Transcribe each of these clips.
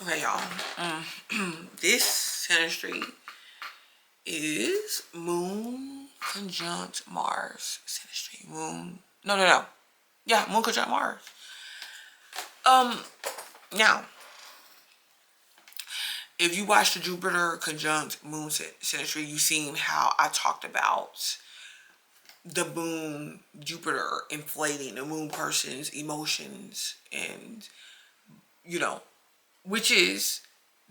Okay, y'all. This Synastry is Moon conjunct Mars. Synastry. Moon. No. Yeah, Moon conjunct Mars. Now, if you watch the Jupiter conjunct Moon Synastry, you've seen how I talked about the moon, Jupiter inflating the moon person's emotions, and which is,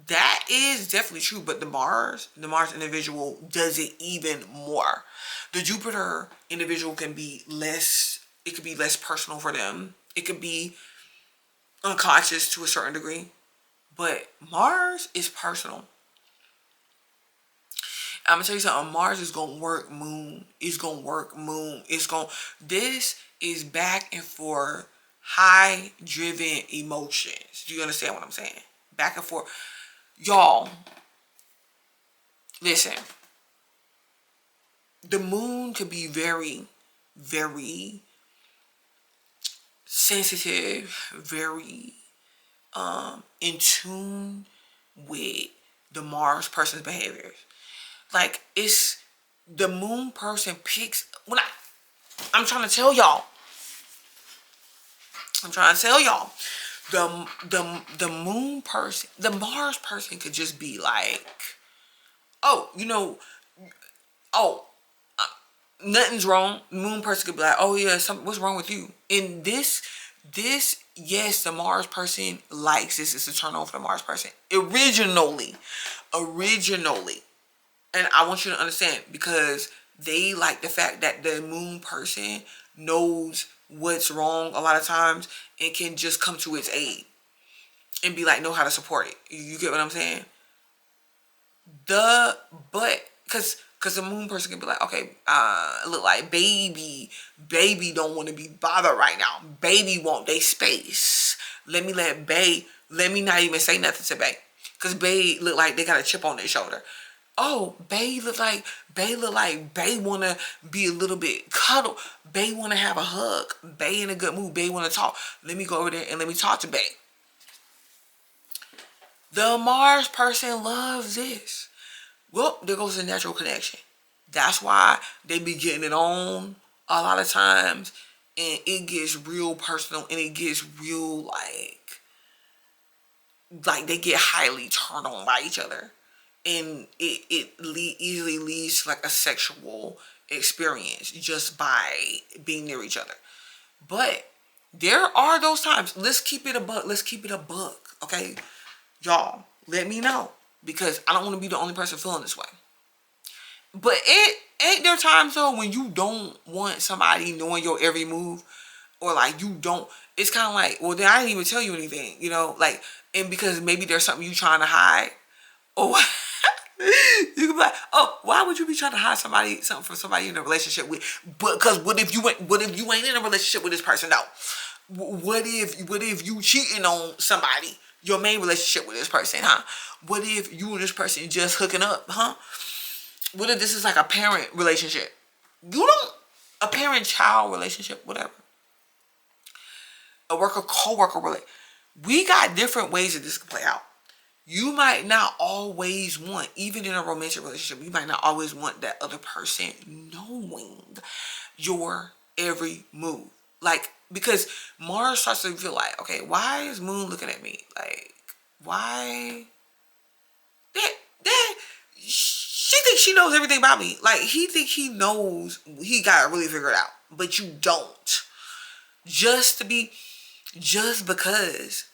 that is definitely true, but the Mars individual does it even more. The Jupiter individual can be less, it could be less personal for them. It could be unconscious to a certain degree, but Mars is personal. I'm gonna tell you something. Mars is gonna work Moon. It's gonna work Moon. This is back and forth, high driven emotions. Do you understand what I'm saying? Back and forth. Y'all, listen. The moon could be very, very sensitive, very in tune with the Mars person's behaviors. Like, it's the moon person picks, I'm trying to tell y'all. The moon person, the Mars person could just be like, oh, nothing's wrong. The moon person could be like, oh yeah, what's wrong with you? And this, yes, the Mars person likes this. It's a turn on for the Mars person. Originally. And I want you to understand, because they like the fact that the moon person knows what's wrong a lot of times and can just come to its aid and be like, know how to support it. You get what I'm saying? Because the moon person can be like, okay, look, like baby don't want to be bothered right now. Baby want they space. Let me not even say nothing to bae. Because bae look like they got a chip on their shoulder. Oh, bae look like bae want to be a little bit cuddle. Bae want to have a hug. Bae in a good mood. Bae want to talk. Let me go over there and let me talk to bae. The Mars person loves this. Well, there goes the natural connection. That's why they be getting it on a lot of times, and it gets real personal, and it gets real like they get highly turned on by each other, and it easily leads to like a sexual experience just by being near each other. But there are those times. Let's keep it a buck. Okay, y'all, let me know, because I don't want to be the only person feeling this way. But it ain't there times though when you don't want somebody knowing your every move, or like you don't. It's kind of like, well, then I didn't even tell you anything, like, and because maybe there's something you trying to hide, or you can be like, oh, why would you be trying to hide something from somebody you're in a relationship with? But because what if you ain't in a relationship with this person? No. What if you cheating on somebody, your main relationship with this person, huh? What if you and this person just hooking up, huh? What if this is like a parent relationship? A parent-child relationship, whatever. A co-worker relationship. We got different ways that this can play out. You might not always want, even in a romantic relationship, you might not always want that other person knowing your every move. Like, because Mars starts to feel like, okay, why is Moon looking at me? Like, why? She thinks she knows everything about me. Like, he thinks he knows, he got it really figured out. But you don't. Just because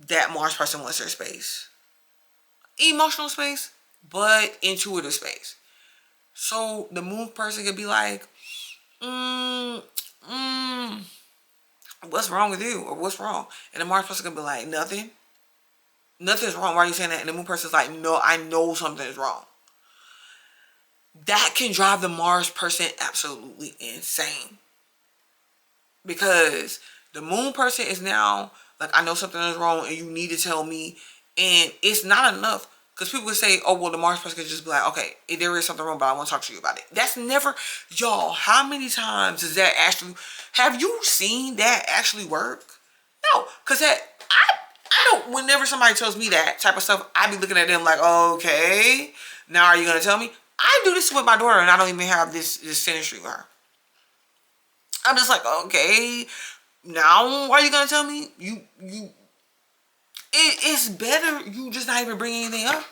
that Mars person wants their space. Emotional space, but intuitive space. So the moon person could be like, what's wrong with you? Or what's wrong? And the Mars person could be like, nothing. Nothing's wrong. Why are you saying that? And the moon person's like, no, I know something is wrong. That can drive the Mars person absolutely insane. Because the moon person is now like, I know something is wrong and you need to tell me. And it's not enough. Because people would say, oh, well, the Mars person could just be like, okay, there is something wrong, but I want to talk to you about it. That's never, y'all, how many times does that actually, have you seen that actually work? No, because I I know whenever somebody tells me that type of stuff, I be looking at them like, okay, now are you gonna tell me? I do this with my daughter, and I don't even have this synastry with her. I'm just like, okay, now are you gonna tell me? It's better you just not even bring anything up.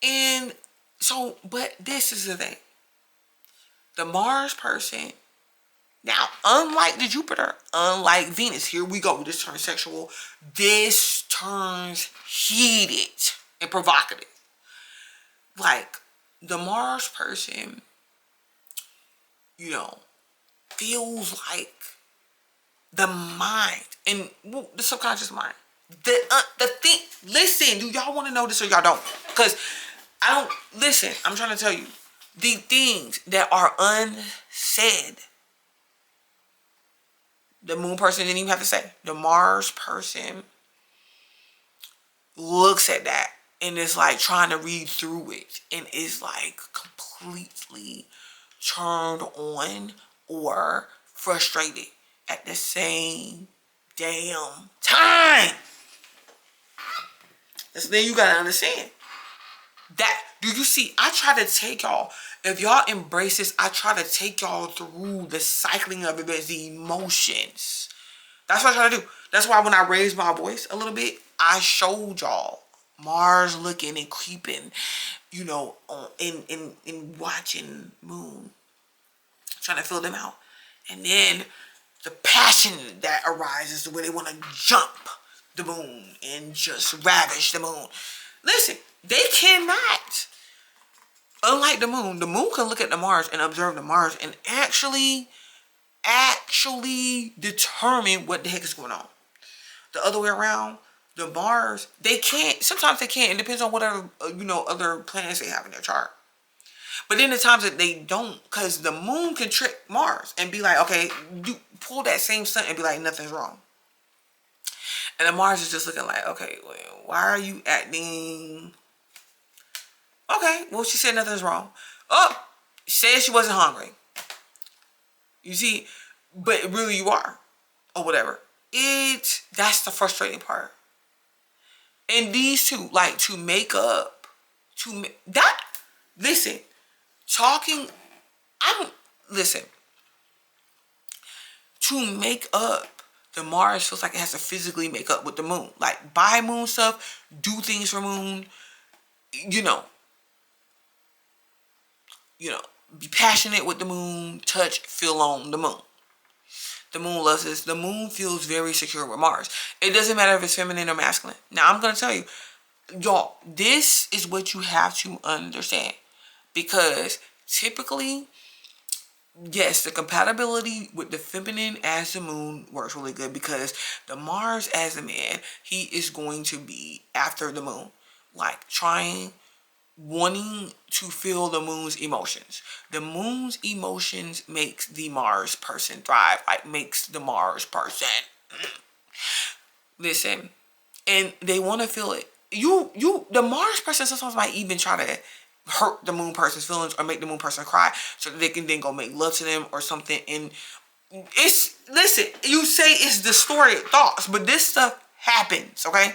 And so, but this is the thing. The Mars person, now, unlike the Jupiter, unlike Venus, here we go, this turns sexual, this turns heated and provocative. Like, the Mars person, you know, feels like the mind and the subconscious mind. The thing, listen, do y'all want to know this or y'all don't? Because I don't, listen, I'm trying to tell you, the things that are unsaid, the moon person didn't even have to say. The Mars person looks at that and is like trying to read through it and is like completely turned on or frustrated at the same damn time. That's the thing you gotta understand. That, do you see, I try to take y'all, if y'all embrace this, I try to take y'all through the cycling of events, the emotions. That's what I try to do. That's why when I raised my voice a little bit, I showed y'all Mars looking and creeping, you know, in watching moon, trying to fill them out. And then the passion that arises where they want to jump the moon and just ravish the moon. Listen, they cannot. Unlike the moon can look at the Mars and observe the Mars and actually determine what the heck is going on. The other way around, the Mars, they can't. Sometimes they can't. It depends on whatever, other planets they have in their chart. But then the times that they don't, because the moon can trick Mars and be like, okay, you pull that same sun and be like, nothing's wrong. And the Mars is just looking like, okay, well, why are you acting? Okay, well, she said nothing's wrong. Oh, she said she wasn't hungry. You see, but really you are, or whatever. That's the frustrating part. And these two, like, to make up, listen, to make up, the Mars feels like it has to physically make up with the moon. Like, buy moon stuff, do things for moon, be passionate with the moon, touch, feel on the moon. The moon loves this. The moon feels very secure with Mars. It doesn't matter if it's feminine or masculine. Now, I'm going to tell you, y'all, this is what you have to understand. Because typically, yes, the compatibility with the feminine as the moon works really good because the Mars as a man, he is going to be after the moon. Like, wanting to feel the moon's emotions. The moon's emotions makes the Mars person thrive, like makes the Mars person. Listen, and they want to feel it. The Mars person sometimes might even try to hurt the moon person's feelings or make the moon person cry so that they can then go make love to them or something. And listen, you say it's distorted thoughts, but this stuff happens, okay?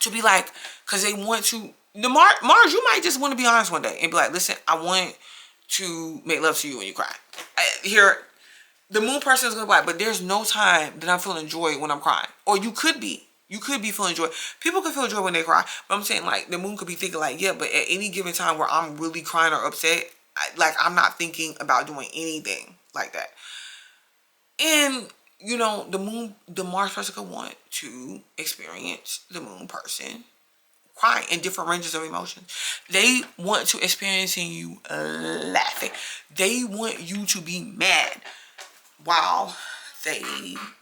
To be like, because they want to, Mars, you might just want to be honest one day and be like, listen, I want to make love to you when you cry. The moon person is going to be like, but there's no time that I'm feeling joy when I'm crying. Or you could be feeling joy. People can feel joy when they cry. But I'm saying, like, the moon could be thinking like, yeah, but at any given time where I'm really crying or upset, I'm not thinking about doing anything like that. And, the Mars person could want to experience the moon person crying in different ranges of emotions. They want to experience you laughing. They want you to be mad while they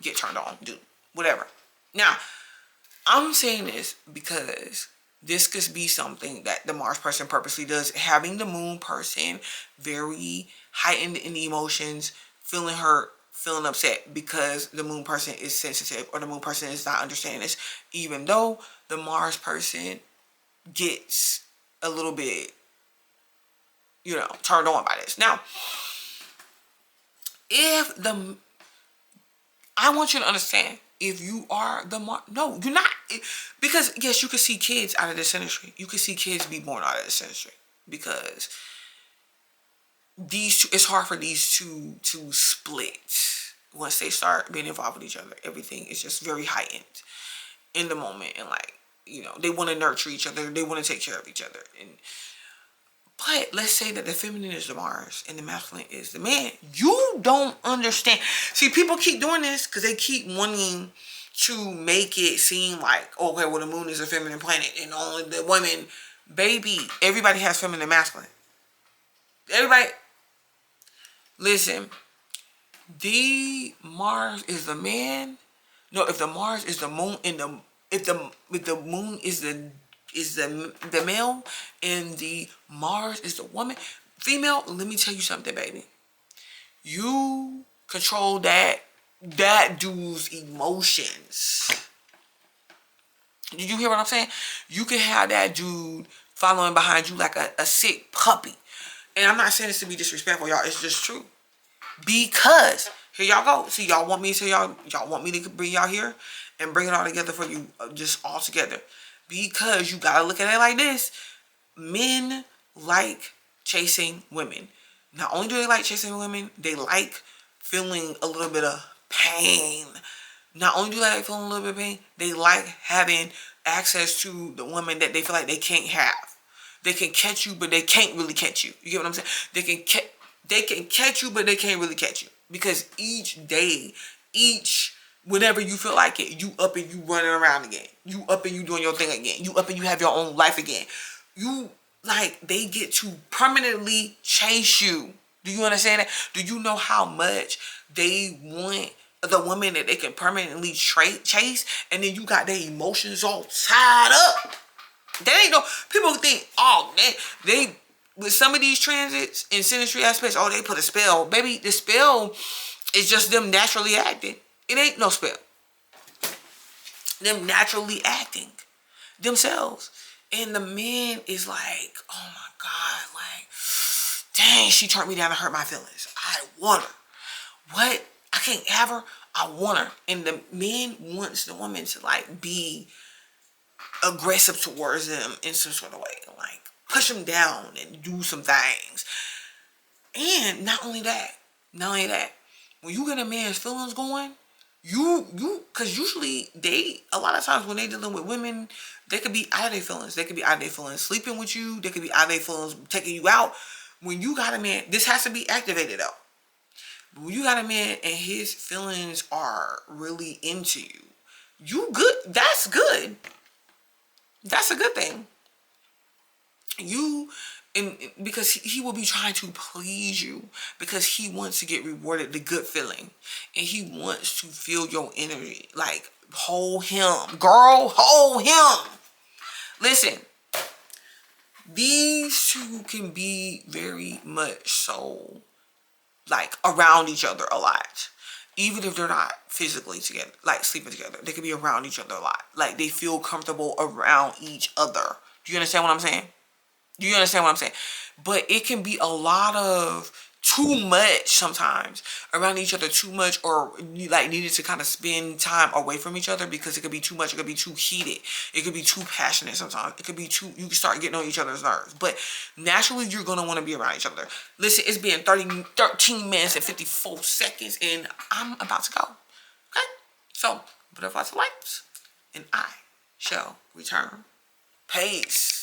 get turned on, do whatever. Now, I'm saying this because this could be something that the Mars person purposely does, having the moon person very heightened in the emotions, feeling hurt, feeling upset because the moon person is sensitive or the moon person is not understanding this, even though the Mars person gets a little bit, turned on by this. Now, I want you to understand, if you are the no, you're not. Because yes, you can see kids out of the Synastry. You can see kids be born out of the Synastry because these two, it's hard for these two to split once they start being involved with each other. Everything is just very heightened in the moment, and like, you know, they want to nurture each other, they want to take care of each other. And but let's say that the feminine is the Mars and the masculine is the man. You don't understand. See, people keep doing this because they keep wanting to make it seem like, okay, well, the moon is a feminine planet and only the women. Baby, everybody has feminine and masculine. Everybody, listen, the Mars is the man. No, if the Mars is the moon and if the moon is the male and the Mars is the woman, female, let me tell you something, baby. You control that dude's emotions. Did you hear what I'm saying? You can have that dude following behind you like a sick puppy. And I'm not saying this to be disrespectful, y'all. It's just true. Because here y'all go. See, y'all want me to y'all want me to bring y'all here and bring it all together for you, just all together. Because you gotta look at it like this. Men like chasing women. Not only do they like chasing women, they like feeling a little bit of pain. Not only do they like feeling a little bit of pain, they like having access to the woman that they feel like they can't have. They can catch you, but they can't really catch you. You get what I'm saying? They can catch you, but they can't really catch you. Because each day, whenever you feel like it, you up and you running around again. You up and you doing your thing again. You up and you have your own life again. You, like, they get to permanently chase you. Do you understand that? Do you know how much they want the woman that they can permanently chase? And then you got their emotions all tied up. That ain't no, people think, oh, they with some of these transits and synastry aspects, oh, they put a spell. Baby, the spell is just them naturally acting. It ain't no spell. Them naturally acting themselves. And the man is like, oh my God, like, dang, she turned me down and hurt my feelings. I want her. What? I can't have her. I want her. And the man wants the woman to like be aggressive towards them in some sort of way. Like push them down and do some things. And not only that, when you get a man's feelings going, because usually a lot of times when they dealing with women, they could be out of their feelings. They could be out of their feelings sleeping with you. They could be out of their feelings taking you out. When you got a man, this has to be activated though. But when you got a man and his feelings are really into you, you good. That's good. That's a good thing. Because he will be trying to please you because he wants to get rewarded the good feeling, and he wants to feel your energy. Like, hold him, girl, hold him. Listen, these two can be very much so like around each other a lot, even if they're not physically together, like sleeping together. They can be around each other a lot. Like they feel comfortable around each other. Do you understand what I'm saying? Do you understand what I'm saying? But it can be a lot of too much sometimes around each other, too much, or like needed to kind of spend time away from each other because it could be too much. It could be too heated. It could be too passionate sometimes. It could be too, you can start getting on each other's nerves. But naturally, you're going to want to be around each other. Listen, it's been 13 minutes and 54 seconds and I'm about to go. Okay? So, put up lots of lights and I shall return. Peace.